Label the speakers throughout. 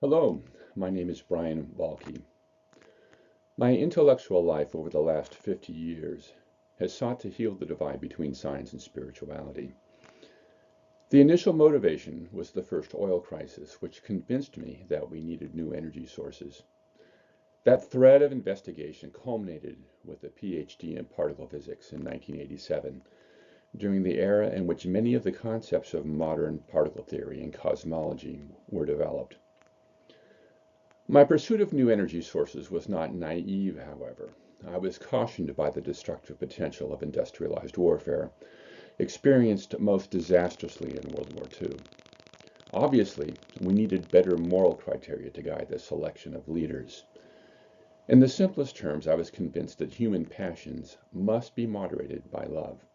Speaker 1: Hello, my name is Brian Balke. My intellectual life over the last 50 years has sought to heal the divide between science and spirituality. The initial motivation was the first oil crisis, which convinced me that we needed new energy sources. That thread of investigation culminated with a PhD in particle physics in 1987, during the era in which many of the concepts of modern particle theory and cosmology were developed. My pursuit of new energy sources was not naive, however. I was cautioned by the destructive potential of industrialized warfare, experienced most disastrously in World War II. Obviously, we needed better moral criteria to guide the selection of leaders. In the simplest terms, I was convinced that human passions must be moderated by love.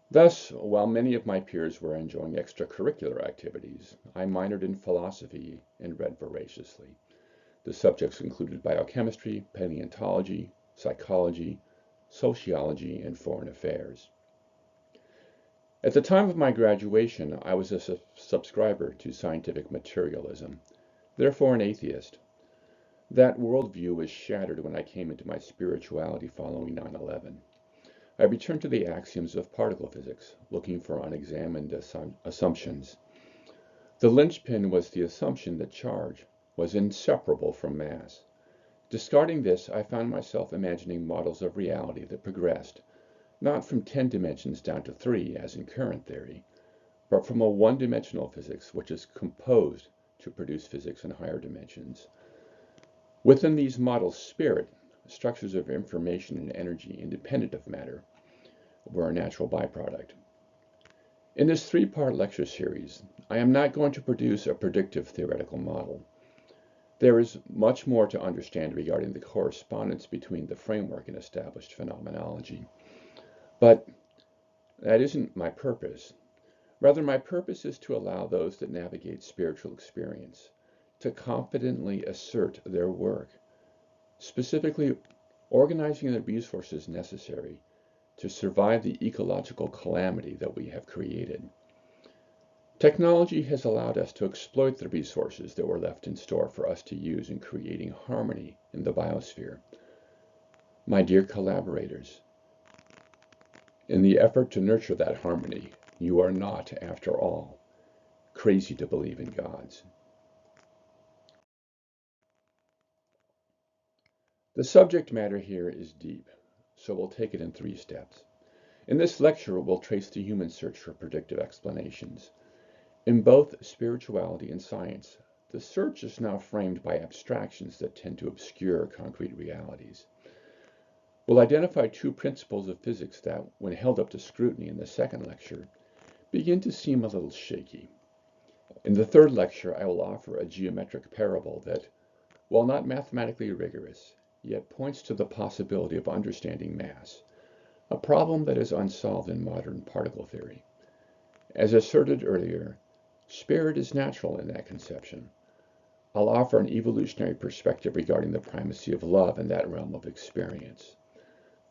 Speaker 1: Thus, while many of my peers were enjoying extracurricular activities, I minored in philosophy and read voraciously. The subjects included biochemistry, paleontology, psychology, sociology, and foreign affairs. At the time of my graduation, I was a subscriber to scientific materialism, therefore an atheist. That worldview was shattered when I came into my spirituality following 9/11. I returned to the axioms of particle physics, looking for unexamined assumptions. The linchpin was the assumption that charge was inseparable from mass. Discarding this, I found myself imagining models of reality that progressed, not from 10 dimensions down to 3, as in current theory, but from a one-dimensional physics which is composed to produce physics in higher dimensions. Within these models, spirit, structures of information and energy independent of matter, were a natural byproduct. In this three-part lecture series, I am not going to produce a predictive theoretical model. There is much more to understand regarding the correspondence between the framework and established phenomenology. But that isn't my purpose. Rather, my purpose is to allow those that navigate spiritual experience to confidently assert their work, specifically organizing the resources necessary to survive the ecological calamity that we have created. Technology has allowed us to exploit the resources that were left in store for us to use in creating harmony in the biosphere. My dear collaborators, in the effort to nurture that harmony, you are not, after all, crazy to believe in gods. The subject matter here is deep, so we'll take it in 3 steps. In this lecture, we'll trace the human search for predictive explanations. In both spirituality and science, the search is now framed by abstractions that tend to obscure concrete realities. We'll identify 2 principles of physics that, when held up to scrutiny in the second lecture, begin to seem a little shaky. In the third lecture, I will offer a geometric parable that, while not mathematically rigorous, yet points to the possibility of understanding mass, a problem that is unsolved in modern particle theory. As asserted earlier, spirit is natural in that conception. I'll offer an evolutionary perspective regarding the primacy of love in that realm of experience.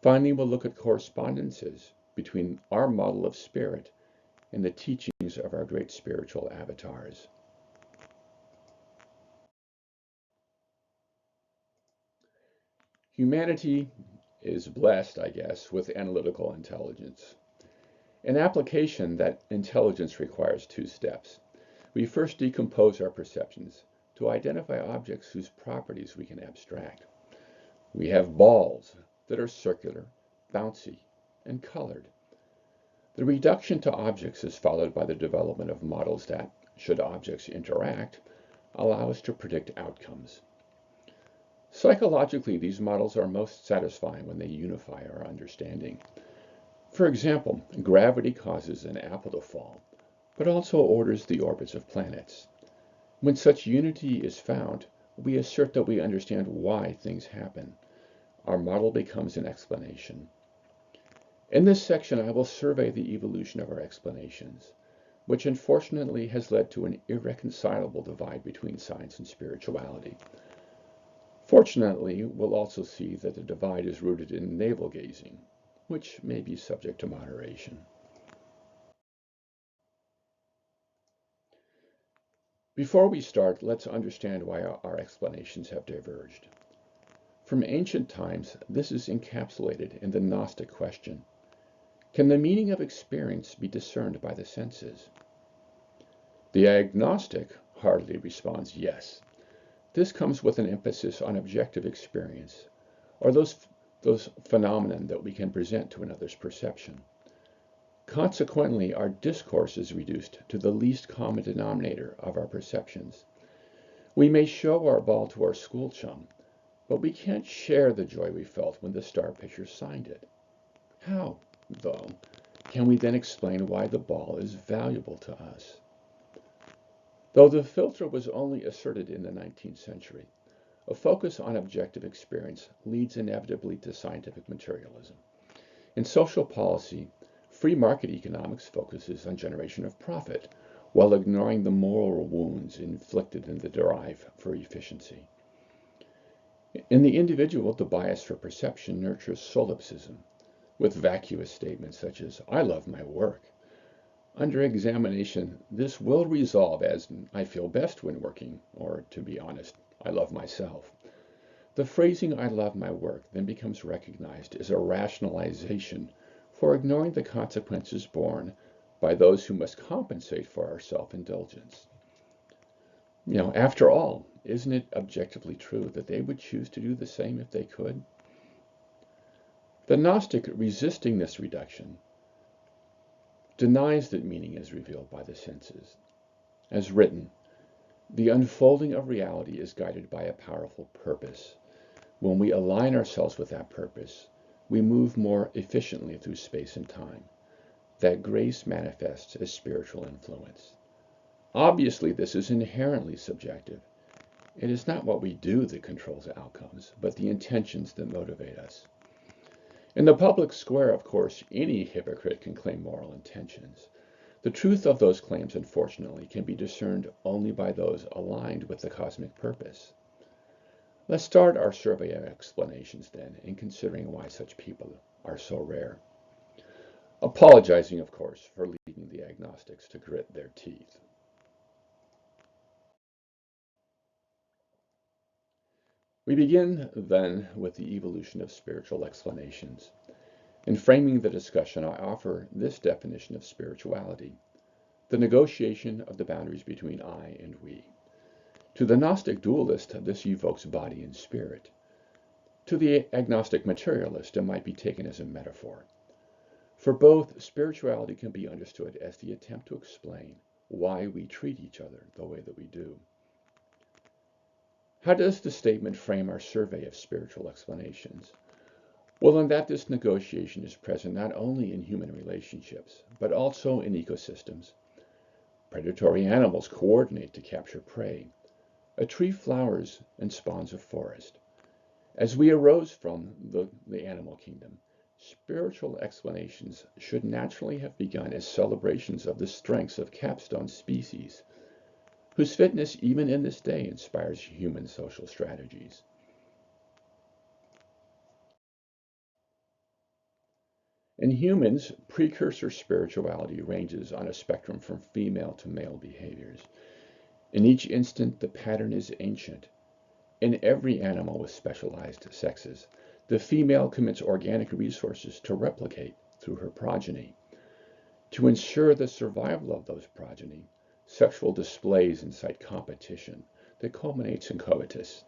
Speaker 1: Finally, we'll look at correspondences between our model of spirit and the teachings of our great spiritual avatars. Humanity is blessed, I guess, with analytical intelligence. In application, that intelligence requires 2 steps. We first decompose our perceptions to identify objects whose properties we can abstract. We have balls that are circular, bouncy, and colored. The reduction to objects is followed by the development of models that, should objects interact, allow us to predict outcomes. Psychologically, these models are most satisfying when they unify our understanding. For example, gravity causes an apple to fall, but also orders the orbits of planets. When such unity is found, we assert that we understand why things happen. Our model becomes an explanation. In this section, I will survey the evolution of our explanations, which unfortunately has led to an irreconcilable divide between science and spirituality. Fortunately, we'll also see that the divide is rooted in navel-gazing, which may be subject to moderation. Before we start, let's understand why our explanations have diverged. From ancient times, this is encapsulated in the Gnostic question. Can the meaning of experience be discerned by the senses? The agnostic hardly responds yes. This comes with an emphasis on objective experience, or those phenomena that we can present to another's perception. Consequently, our discourse is reduced to the least common denominator of our perceptions. We may show our ball to our school chum, but we can't share the joy we felt when the star pitcher signed it. How, though, can we then explain why the ball is valuable to us? Though the filter was only asserted in the 19th century, a focus on objective experience leads inevitably to scientific materialism. In social policy, free market economics focuses on generation of profit, while ignoring the moral wounds inflicted in the drive for efficiency. In the individual, the bias for perception nurtures solipsism, with vacuous statements such as, "I love my work." Under examination, this will resolve as, "I feel best when working," or, to be honest, "I love myself." The phrasing, "I love my work," then becomes recognized as a rationalization for ignoring the consequences borne by those who must compensate for our self-indulgence. After all, isn't it objectively true that they would choose to do the same if they could? The Gnostic, resisting this reduction, denies that meaning is revealed by the senses. As written, the unfolding of reality is guided by a powerful purpose. When we align ourselves with that purpose, we move more efficiently through space and time. That grace manifests as spiritual influence. Obviously, this is inherently subjective. It is not what we do that controls outcomes, but the intentions that motivate us. In the public square, of course, any hypocrite can claim moral intentions. The truth of those claims, unfortunately, can be discerned only by those aligned with the cosmic purpose. Let's start our survey of explanations, then, in considering why such people are so rare. Apologizing, of course, for leading the agnostics to grit their teeth. We begin, then, with the evolution of spiritual explanations. In framing the discussion, I offer this definition of spirituality: the negotiation of the boundaries between I and we. To the Gnostic dualist, this evokes body and spirit. To the agnostic materialist, it might be taken as a metaphor. For both, spirituality can be understood as the attempt to explain why we treat each other the way that we do. How does the statement frame our survey of spiritual explanations? Well, in that this negotiation is present not only in human relationships, but also in ecosystems. Predatory animals coordinate to capture prey. A tree flowers and spawns a forest. As we arose from the animal kingdom, spiritual explanations should naturally have begun as celebrations of the strengths of capstone species, whose fitness even in this day inspires human social strategies. In humans, precursor spirituality ranges on a spectrum from female to male behaviors. In each instant, the pattern is ancient. In every animal with specialized sexes, the female commits organic resources to replicate through her progeny. To ensure the survival of those progeny, sexual displays incite competition that culminates in coitus.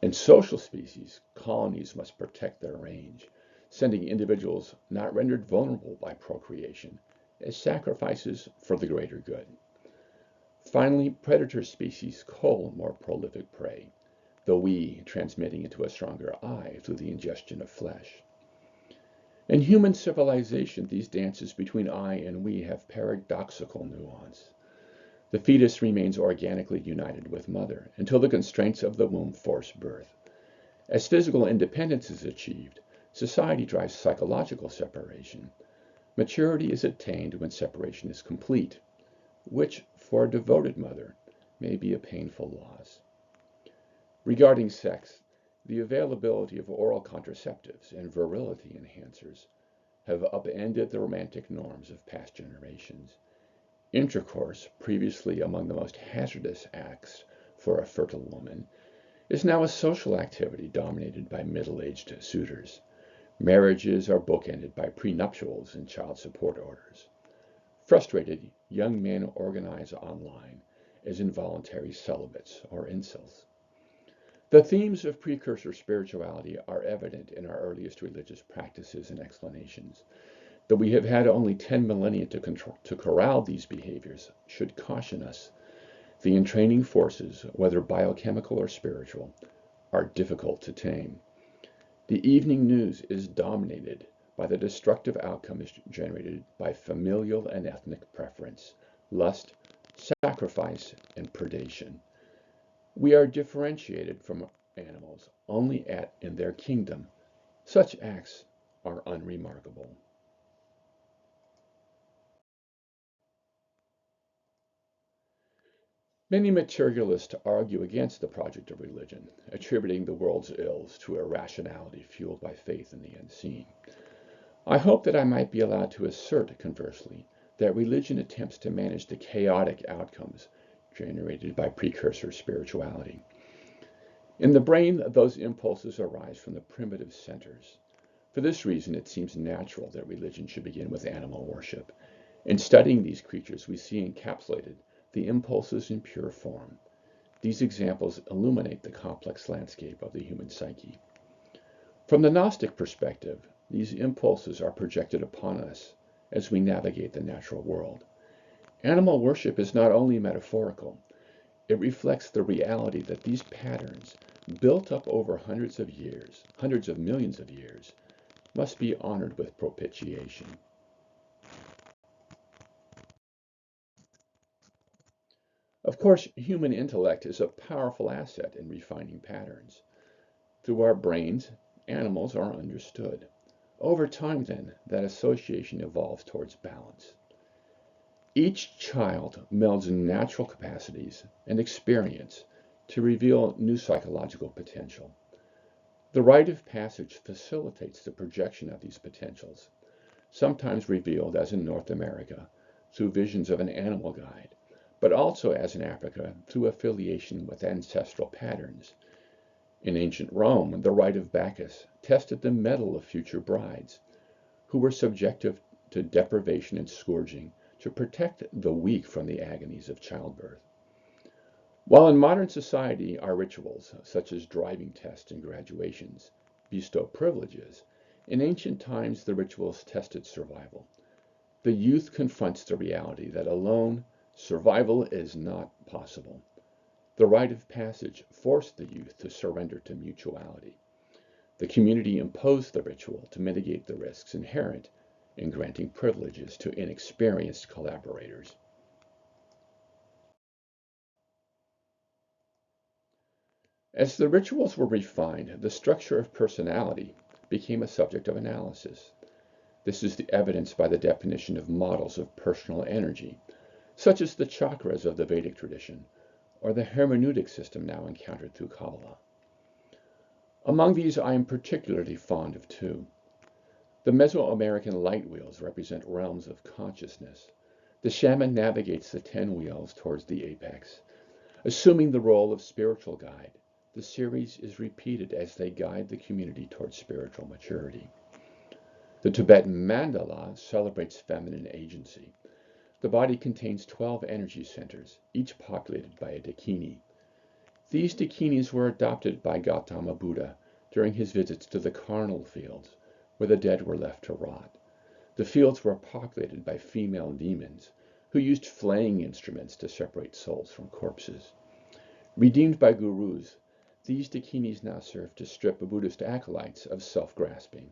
Speaker 1: In social species, colonies must protect their range, sending individuals not rendered vulnerable by procreation as sacrifices for the greater good. Finally, predator species cull more prolific prey, the we transmitting into a stronger I through the ingestion of flesh. In human civilization, these dances between I and we have paradoxical nuance. The fetus remains organically united with mother until the constraints of the womb force birth. As physical independence is achieved, society drives psychological separation. Maturity is attained when separation is complete, which, for a devoted mother, may be a painful loss. Regarding sex, the availability of oral contraceptives and virility enhancers have upended the romantic norms of past generations. Intercourse, previously among the most hazardous acts for a fertile woman, is now a social activity dominated by middle-aged suitors. Marriages are bookended by prenuptials and child support orders. Frustrated, young men organize online as involuntary celibates or incels. The themes of precursor spirituality are evident in our earliest religious practices and explanations. That we have had only 10 millennia to corral these behaviors should caution us. The entraining forces, whether biochemical or spiritual, are difficult to tame. The evening news is dominated by the destructive outcomes generated by familial and ethnic preference, lust, sacrifice, and predation. We are differentiated from animals only in their kingdom. Such acts are unremarkable. Many materialists argue against the project of religion, attributing the world's ills to irrationality fueled by faith in the unseen. I hope that I might be allowed to assert, conversely, that religion attempts to manage the chaotic outcomes generated by precursor spirituality. In the brain, those impulses arise from the primitive centers. For this reason, it seems natural that religion should begin with animal worship. In studying these creatures, we see encapsulated the impulses in pure form. These examples illuminate the complex landscape of the human psyche. From the Gnostic perspective, these impulses are projected upon us as we navigate the natural world. Animal worship is not only metaphorical, it reflects the reality that these patterns, built up over hundreds of millions of years, must be honored with propitiation. Of course, human intellect is a powerful asset in refining patterns. Through our brains, animals are understood. Over time, then, that association evolves towards balance. Each child melds natural capacities and experience to reveal new psychological potential. The rite of passage facilitates the projection of these potentials, sometimes revealed, as in North America, through visions of an animal guide, but also, as in Africa, through affiliation with ancestral patterns. In ancient Rome, the rite of Bacchus tested the mettle of future brides, who were subjected to deprivation and scourging to protect the weak from the agonies of childbirth. While in modern society our rituals, such as driving tests and graduations, bestow privileges, in ancient times the rituals tested survival. The youth confronts the reality that alone survival is not possible. The rite of passage forced the youth to surrender to mutuality. The community imposed the ritual to mitigate the risks inherent in granting privileges to inexperienced collaborators. As the rituals were refined, the structure of personality became a subject of analysis. This is evidenced by the definition of models of personal energy, such as the chakras of the Vedic tradition, or the hermeneutic system now encountered through Kabbalah. Among these, I am particularly fond of two. The Mesoamerican light wheels represent realms of consciousness. The shaman navigates the 10 wheels towards the apex. Assuming the role of spiritual guide, the series is repeated as they guide the community towards spiritual maturity. The Tibetan mandala celebrates feminine agency. The body contains 12 energy centers, each populated by a dakini. These dakinis were adopted by Gautama Buddha during his visits to the carnal fields, where the dead were left to rot. The fields were populated by female demons, who used flaying instruments to separate souls from corpses. Redeemed by gurus, these dakinis now serve to strip Buddhist acolytes of self-grasping.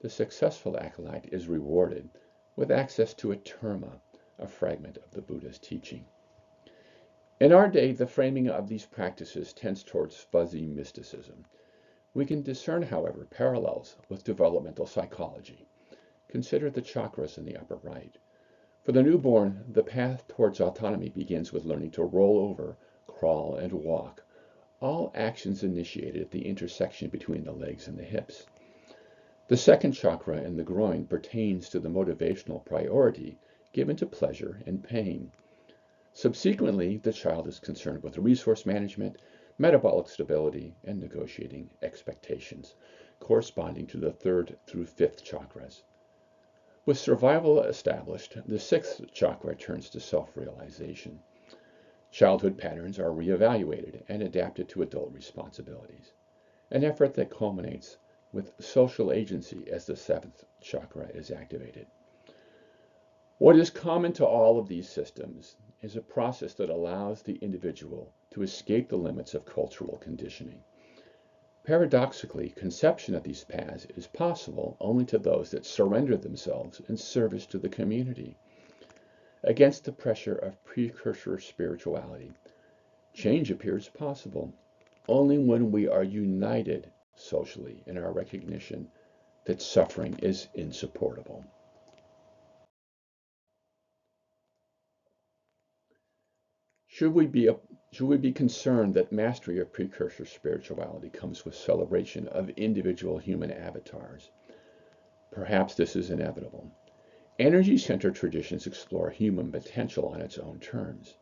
Speaker 1: The successful acolyte is rewarded with access to a terma, a fragment of the Buddha's teaching. In our day, the framing of these practices tends towards fuzzy mysticism. We can discern, however, parallels with developmental psychology. Consider the chakras in the upper right. For the newborn, the path towards autonomy begins with learning to roll over, crawl, and walk, all actions initiated at the intersection between the legs and the hips. The second chakra in the groin pertains to the motivational priority given to pleasure and pain. Subsequently, the child is concerned with resource management, metabolic stability, and negotiating expectations, corresponding to the third through fifth chakras. With survival established, the sixth chakra turns to self-realization. Childhood patterns are reevaluated and adapted to adult responsibilities, an effort that culminates with social agency as the seventh chakra is activated. What is common to all of these systems is a process that allows the individual to escape the limits of cultural conditioning. Paradoxically, conception of these paths is possible only to those that surrender themselves in service to the community. Against the pressure of precursor spirituality, change appears possible only when we are united socially in our recognition that suffering is insupportable. Should we be concerned that mastery of precursor spirituality comes with celebration of individual human avatars? Perhaps this is inevitable. Energy-centered traditions explore human potential on its own terms.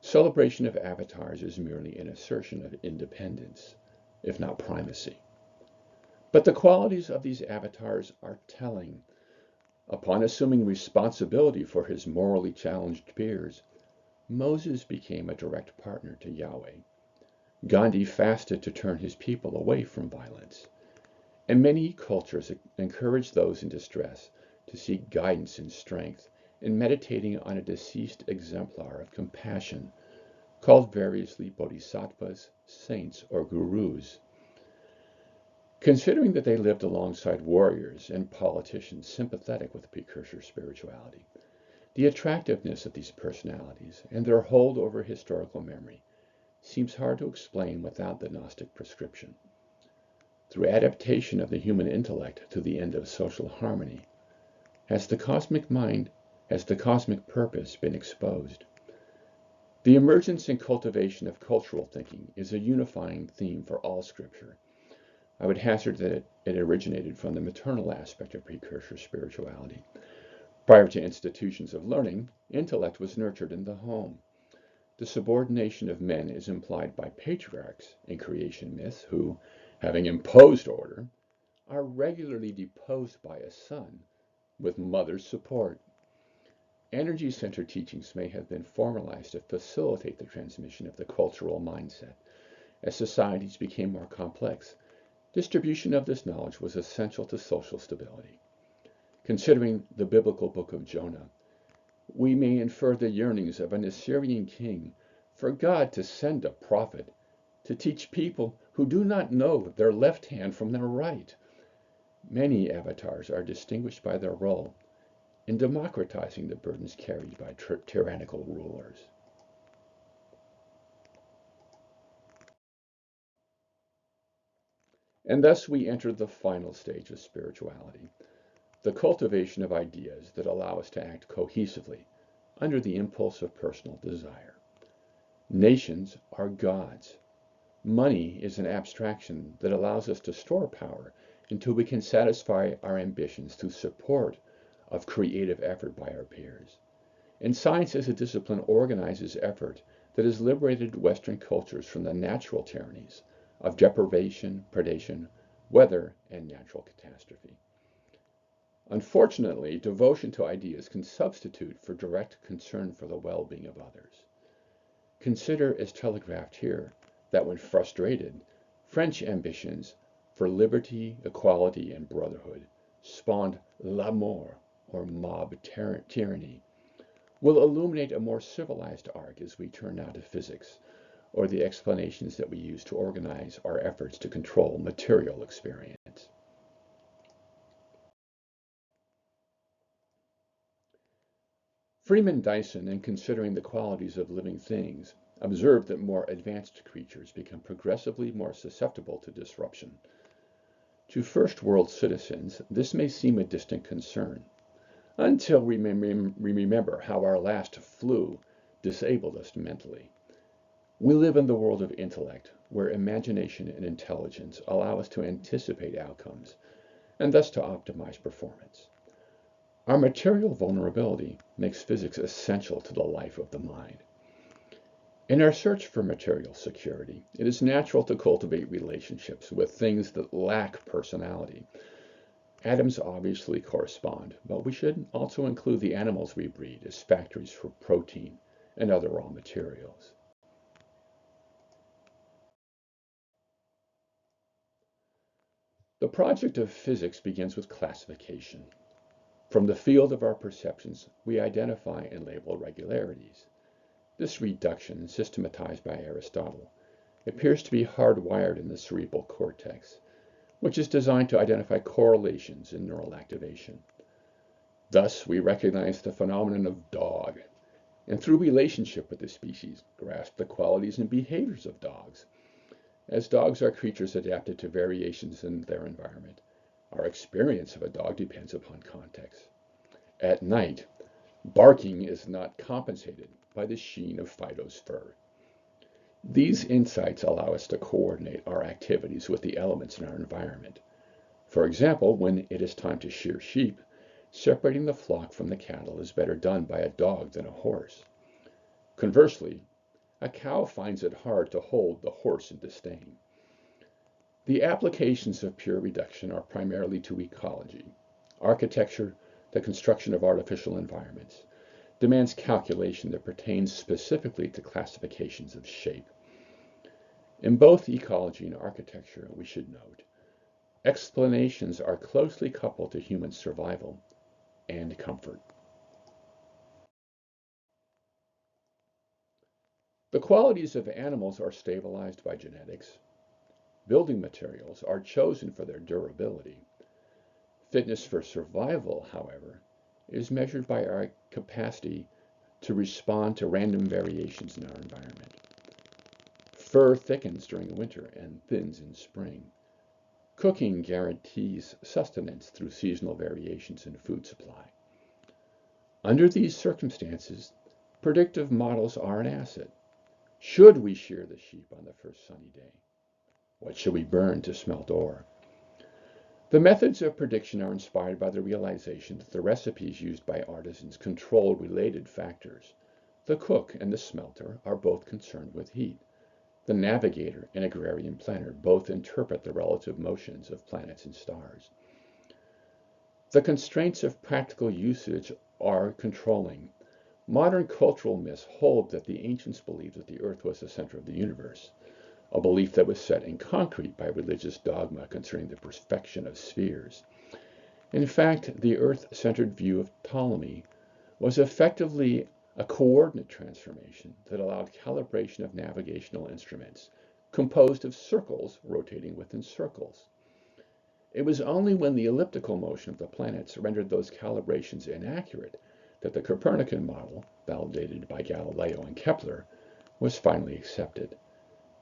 Speaker 1: Celebration of avatars is merely an assertion of independence, if not primacy. But the qualities of these avatars are telling. Upon assuming responsibility for his morally challenged peers, Moses became a direct partner to Yahweh. Gandhi fasted to turn his people away from violence. And many cultures encourage those in distress to seek guidance and strength in meditating on a deceased exemplar of compassion, called variously bodhisattvas, saints, or gurus. Considering that they lived alongside warriors and politicians sympathetic with precursor spirituality, the attractiveness of these personalities and their hold over historical memory seems hard to explain without the Gnostic prescription. Through adaptation of the human intellect to the end of social harmony, has the cosmic purpose been exposed? The emergence and cultivation of cultural thinking is a unifying theme for all scripture. I would hazard that it originated from the maternal aspect of precursor spirituality. Prior to institutions of learning, intellect was nurtured in the home. The subordination of men is implied by patriarchs in creation myths who, having imposed order, are regularly deposed by a son with mother's support. Energy-centered teachings may have been formalized to facilitate the transmission of the cultural mindset. As societies became more complex, distribution of this knowledge was essential to social stability. Considering the biblical book of Jonah, we may infer the yearnings of an Assyrian king for God to send a prophet to teach people who do not know their left hand from their right. Many avatars are distinguished by their role in democratizing the burdens carried by tyrannical rulers. And thus we enter the final stage of spirituality, the cultivation of ideas that allow us to act cohesively under the impulse of personal desire. Nations are gods. Money is an abstraction that allows us to store power until we can satisfy our ambitions through support of creative effort by our peers. And science as a discipline organizes effort that has liberated Western cultures from the natural tyrannies of deprivation, predation, weather, and natural catastrophe. Unfortunately, devotion to ideas can substitute for direct concern for the well-being of others. Consider, as telegraphed here, that when frustrated, French ambitions for liberty, equality, and brotherhood spawned l'amour, or mob tyranny, will illuminate a more civilized arc as we turn now to physics, or the explanations that we use to organize our efforts to control material experience. Freeman Dyson, in considering the qualities of living things, observed that more advanced creatures become progressively more susceptible to disruption. To first world citizens, this may seem a distant concern, until we remember how our last flu disabled us mentally. We live in the world of intellect, where imagination and intelligence allow us to anticipate outcomes, and thus to optimize performance. Our material vulnerability makes physics essential to the life of the mind. In our search for material security, it is natural to cultivate relationships with things that lack personality. Atoms obviously correspond, but we should also include the animals we breed as factories for protein and other raw materials. The project of physics begins with classification. From the field of our perceptions, we identify and label regularities. This reduction, systematized by Aristotle, appears to be hardwired in the cerebral cortex, which is designed to identify correlations in neural activation. Thus, we recognize the phenomenon of dog, and through relationship with the species, grasp the qualities and behaviors of dogs. As dogs are creatures adapted to variations in their environment, our experience of a dog depends upon context. At night, barking is not compensated by the sheen of Fido's fur. These insights allow us to coordinate our activities with the elements in our environment. For example, when it is time to shear sheep, separating the flock from the cattle is better done by a dog than a horse. Conversely, a cow finds it hard to hold the horse in disdain. The applications of pure reduction are primarily to ecology. Architecture, the construction of artificial environments, demands calculation that pertains specifically to classifications of shape. In both ecology and architecture, we should note, explanations are closely coupled to human survival and comfort. The qualities of animals are stabilized by genetics. Building materials are chosen for their durability. Fitness for survival, however, is measured by our capacity to respond to random variations in our environment. Fur thickens during winter and thins in spring. Cooking guarantees sustenance through seasonal variations in food supply. Under these circumstances, predictive models are an asset. Should we shear the sheep on the first sunny day? What should we burn to smelt ore? The methods of prediction are inspired by the realization that the recipes used by artisans control related factors. The cook and the smelter are both concerned with heat. The navigator and agrarian planner both interpret the relative motions of planets and stars. The constraints of practical usage are controlling. Modern cultural myths hold that the ancients believed that the earth was the center of the universe, a belief that was set in concrete by religious dogma concerning the perfection of spheres. In fact, the earth-centered view of Ptolemy was effectively a coordinate transformation that allowed calibration of navigational instruments, composed of circles rotating within circles. It was only when the elliptical motion of the planets rendered those calibrations inaccurate that the Copernican model, validated by Galileo and Kepler, was finally accepted.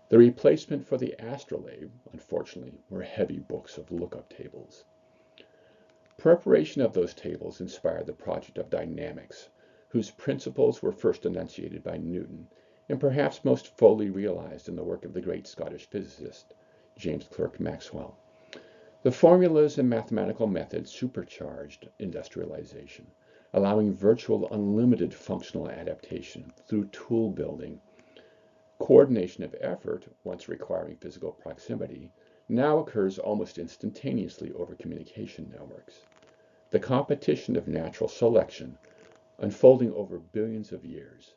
Speaker 1: The replacement for the astrolabe, unfortunately, were heavy books of lookup tables. Preparation of those tables inspired the project of dynamics, whose principles were first enunciated by Newton, and perhaps most fully realized in the work of the great Scottish physicist, James Clerk Maxwell. The formulas and mathematical methods supercharged industrialization, allowing virtual unlimited functional adaptation through tool building. Coordination of effort, once requiring physical proximity, now occurs almost instantaneously over communication networks. The competition of natural selection, unfolding over billions of years,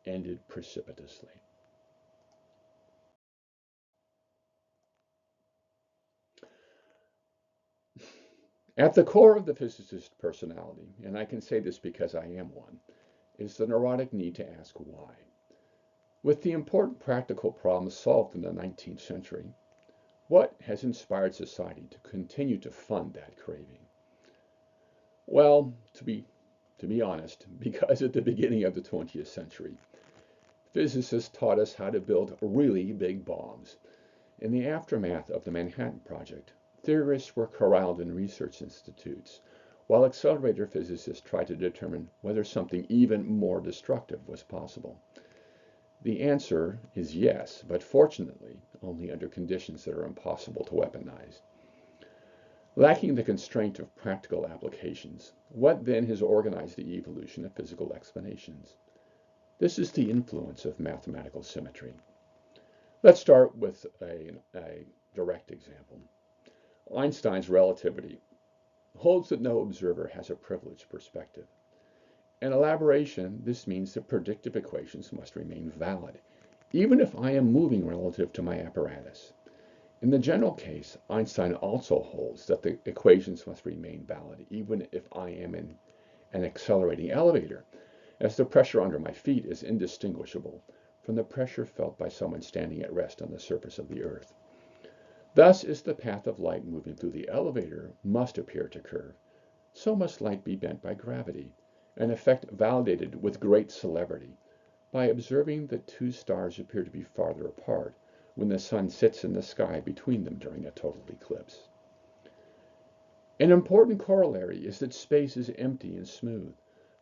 Speaker 1: ended precipitously. At the core of the physicist personality, and I can say this because I am one, is the neurotic need to ask why. With the important practical problems solved in the 19th century, what has inspired society to continue to fund that craving? Well, to be honest, because at the beginning of the 20th century, physicists taught us how to build really big bombs. In the aftermath of the Manhattan Project, theorists were corralled in research institutes, while accelerator physicists tried to determine whether something even more destructive was possible. The answer is yes, but fortunately, only under conditions that are impossible to weaponize. Lacking the constraint of practical applications, what then has organized the evolution of physical explanations? This is the influence of mathematical symmetry. Let's start with a direct example. Einstein's relativity holds that no observer has a privileged perspective. In elaboration, this means that predictive equations must remain valid, even if I am moving relative to my apparatus. In the general case, Einstein also holds that the equations must remain valid, even if I am in an accelerating elevator, as the pressure under my feet is indistinguishable from the pressure felt by someone standing at rest on the surface of the earth. Thus, as the path of light moving through the elevator must appear to curve, so must light be bent by gravity, an effect validated with great celerity by observing that two stars appear to be farther apart when the sun sits in the sky between them during a total eclipse. An important corollary is that space is empty and smooth,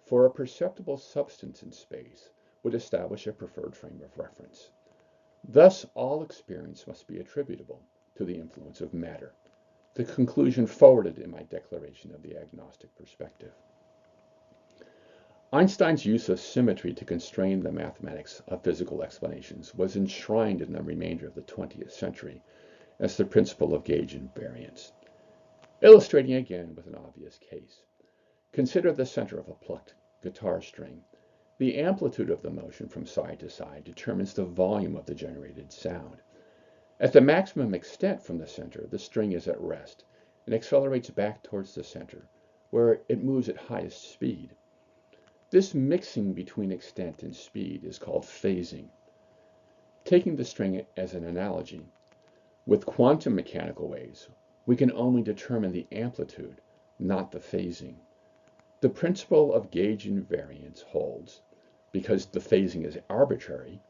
Speaker 1: for a perceptible substance in space would establish a preferred frame of reference. Thus, all experience must be attributable to the influence of matter, the conclusion forwarded in my declaration of the agnostic perspective. Einstein's use of symmetry to constrain the mathematics of physical explanations was enshrined in the remainder of the 20th century as the principle of gauge invariance. Illustrating again with an obvious case, consider the center of a plucked guitar string. The amplitude of the motion from side to side determines the volume of the generated sound. At the maximum extent from the center, the string is at rest and accelerates back towards the center, where it moves at highest speed. This mixing between extent and speed is called phasing. Taking the string as an analogy, with quantum mechanical waves, we can only determine the amplitude, not the phasing. The principle of gauge invariance holds. Because the phasing is arbitrary,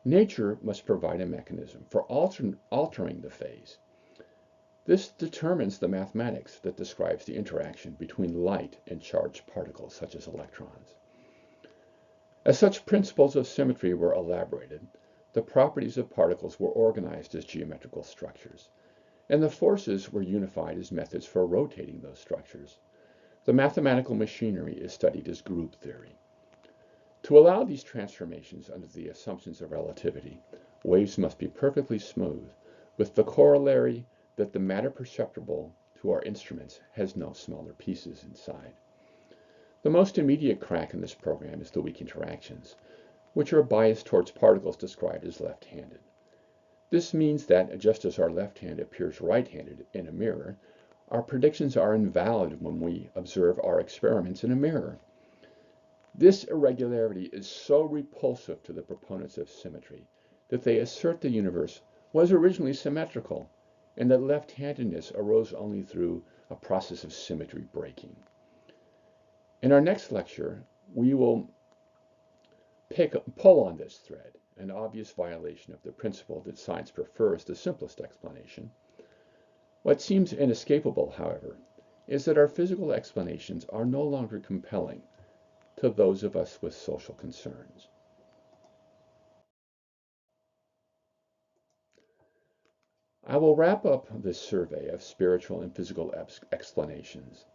Speaker 1: nature must provide a mechanism for altering the phase. This determines the mathematics that describes the interaction between light and charged particles, such as electrons. As such principles of symmetry were elaborated, the properties of particles were organized as geometrical structures, and the forces were unified as methods for rotating those structures. The mathematical machinery is studied as group theory. To allow these transformations under the assumptions of relativity, waves must be perfectly smooth, with the corollary that the matter perceptible to our instruments has no smaller pieces inside. The most immediate crack in this program is the weak interactions, which are biased towards particles described as left-handed. This means that, just as our left hand appears right-handed in a mirror, our predictions are invalid when we observe our experiments in a mirror. This irregularity is so repulsive to the proponents of symmetry that they assert the universe was originally symmetrical and that left-handedness arose only through a process of symmetry breaking. In our next lecture, we will pull on this thread, an obvious violation of the principle that science prefers the simplest explanation. What seems inescapable, however, is that our physical explanations are no longer compelling to those of us with social concerns. I will wrap up this survey of spiritual and physical explanations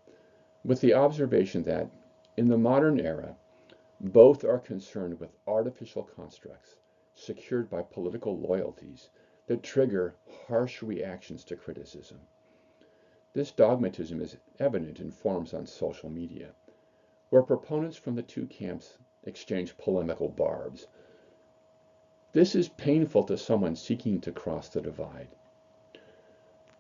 Speaker 1: with the observation that, in the modern era, both are concerned with artificial constructs secured by political loyalties that trigger harsh reactions to criticism. This dogmatism is evident in forums on social media, where proponents from the two camps exchange polemical barbs. This is painful to someone seeking to cross the divide.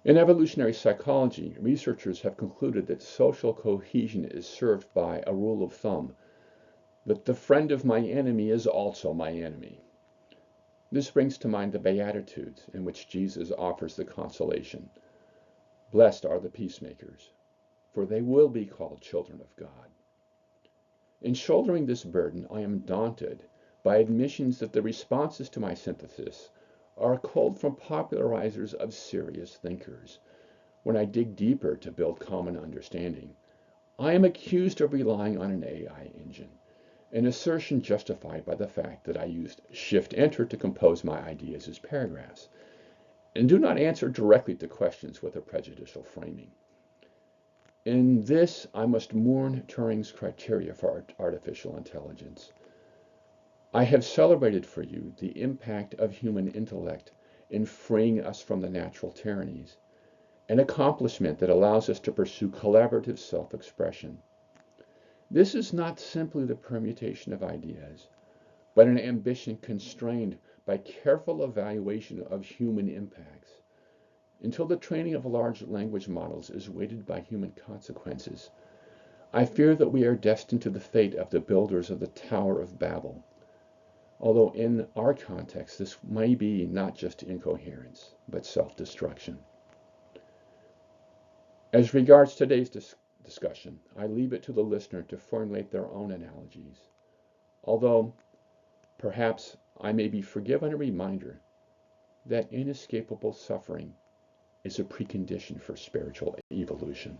Speaker 1: In evolutionary psychology, researchers have concluded that social cohesion is served by a rule of thumb that the friend of my enemy is also my enemy. This brings to mind the Beatitudes, in which Jesus offers the consolation, "Blessed are the peacemakers, for they will be called children of God." In shouldering this burden, I am daunted by admissions that the responses to my synthesis are culled from popularizers of serious thinkers. When I dig deeper to build common understanding, I am accused of relying on an AI engine, an assertion justified by the fact that I used Shift-Enter to compose my ideas as paragraphs, and do not answer directly to questions with a prejudicial framing. In this, I must mourn Turing's criteria for artificial intelligence. I have celebrated for you the impact of human intellect in freeing us from the natural tyrannies, an accomplishment that allows us to pursue collaborative self-expression. This is not simply the permutation of ideas, but an ambition constrained by careful evaluation of human impacts. Until the training of large language models is weighted by human consequences, I fear that we are destined to the fate of the builders of the Tower of Babel. Although in our context, this may be not just incoherence, but self-destruction. As regards today's discussion, I leave it to the listener to formulate their own analogies. Although, perhaps I may be forgiven a reminder that inescapable suffering is a precondition for spiritual evolution.